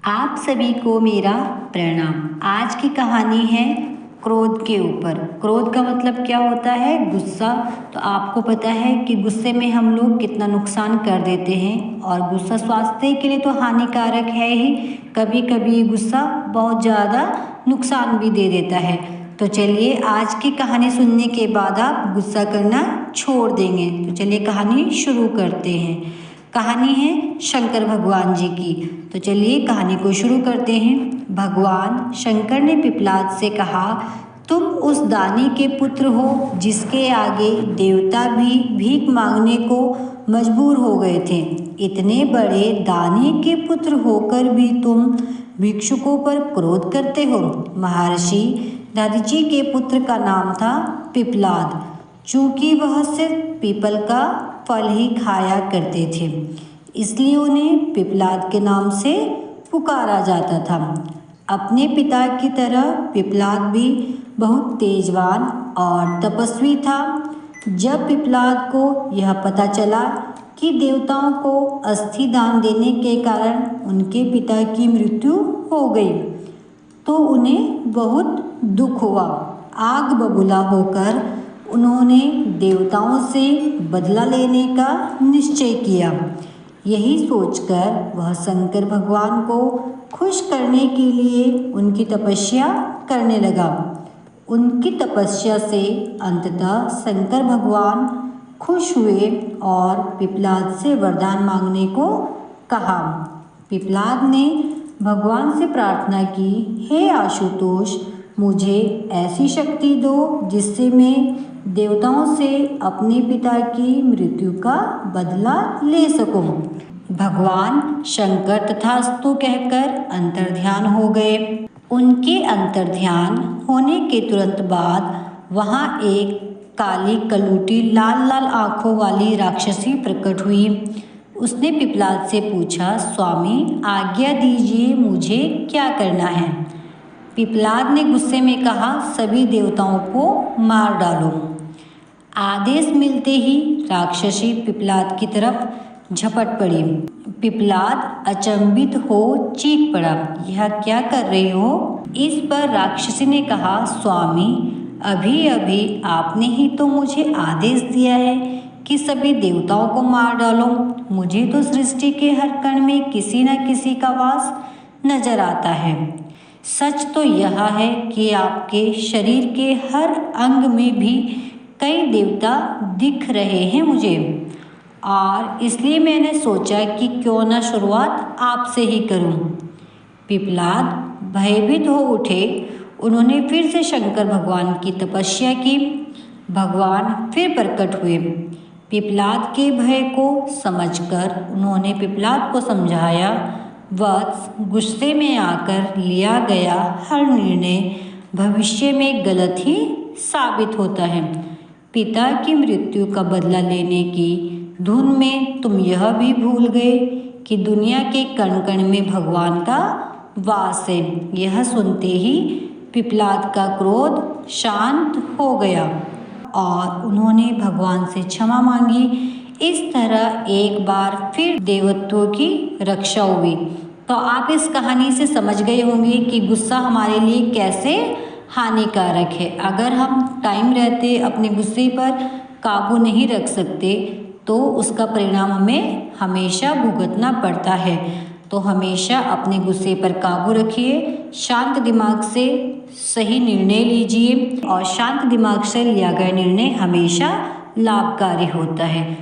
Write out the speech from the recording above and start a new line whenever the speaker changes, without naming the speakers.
आप सभी को मेरा प्रणाम। आज की कहानी है क्रोध के ऊपर। क्रोध का मतलब क्या होता है? गुस्सा। तो आपको पता है कि गुस्से में हम लोग कितना नुकसान कर देते हैं और गुस्सा स्वास्थ्य के लिए तो हानिकारक है ही। कभी कभी गुस्सा बहुत ज़्यादा नुकसान भी दे देता है। तो चलिए आज की कहानी सुनने के बाद आप गुस्सा करना छोड़ देंगे। तो चलिए कहानी शुरू करते हैं। कहानी है शंकर भगवान जी की। तो चलिए कहानी को शुरू करते हैं। भगवान शंकर ने पिपलाद से कहा, तुम उस दानी के पुत्र हो जिसके आगे देवता भी भीख मांगने को मजबूर हो गए थे। इतने बड़े दानी के पुत्र होकर भी तुम भिक्षुकों पर क्रोध करते हो। महर्षि दधीचि के पुत्र का नाम था पिपलाद। चूंकि वह सिर्फ पीपल का फल ही खाया करते थे, इसलिए उन्हें पिपलाद के नाम से पुकारा जाता था। अपने पिता की तरह पिपलाद भी बहुत तेजवान और तपस्वी था। जब पिपलाद को यह पता चला कि देवताओं को अस्थि दान देने के कारण उनके पिता की मृत्यु हो गई, तो उन्हें बहुत दुख हुआ। आग बबूला होकर उन्होंने देवताओं से बदला लेने का निश्चय किया। यही सोचकर वह शंकर भगवान को खुश करने के लिए उनकी तपस्या करने लगा। उनकी तपस्या से अंततः शंकर भगवान खुश हुए और पिपलाद से वरदान मांगने को कहा। पिपलाद ने भगवान से प्रार्थना की, हे आशुतोष, मुझे ऐसी शक्ति दो जिससे मैं देवताओं से अपने पिता की मृत्यु का बदला ले सकूं। भगवान शंकर तथास्तु कहकर अंतर्ध्यान हो गए। उनके अंतर्ध्यान होने के तुरंत बाद वहां एक काली कलूटी लाल लाल आंखों वाली राक्षसी प्रकट हुई। उसने पिपलाद से पूछा, स्वामी आज्ञा दीजिए, मुझे क्या करना है? पिपलाद ने गुस्से में कहा, सभी देवताओं को मार डालो। आदेश मिलते ही राक्षसी पिपलाद की तरफ झपट पड़ी। पिपलाद अचंभित हो चीख पड़ा, यह क्या कर रही हो? इस पर राक्षसी ने कहा, स्वामी अभी अभी आपने ही तो मुझे आदेश दिया है कि सभी देवताओं को मार डालो। मुझे तो सृष्टि के हर कण में किसी न किसी का वास नजर आता है। सच तो यह है कि आपके शरीर के हर अंग में भी कई देवता दिख रहे हैं मुझे, और इसलिए मैंने सोचा कि क्यों न शुरुआत आपसे ही करूं। पिपलाद भयभीत हो उठे। उन्होंने फिर से शंकर भगवान की तपस्या की। भगवान फिर प्रकट हुए। पिपलाद के भय को समझकर उन्होंने पिपलाद को समझाया, वत्स, गुस्से में आकर लिया गया हर निर्णय भविष्य में गलत ही साबित होता है। पिता की मृत्यु का बदला लेने की धुन में तुम यह भी भूल गए कि दुनिया के कण कण में भगवान का वास है। यह सुनते ही पिपलाद का क्रोध शांत हो गया और उन्होंने भगवान से क्षमा मांगी। इस तरह एक बार फिर देवत्वों की रक्षा हुई। तो आप इस कहानी से समझ गए होंगे कि गुस्सा हमारे लिए कैसे हानिकारक है। अगर हम टाइम रहते अपने गुस्से पर काबू नहीं रख सकते तो उसका परिणाम हमें हमेशा भुगतना पड़ता है। तो हमेशा अपने गुस्से पर काबू रखिए, शांत दिमाग से सही निर्णय लीजिए और शांत दिमाग से लिया गया निर्णय हमेशा लाभकारी होता है।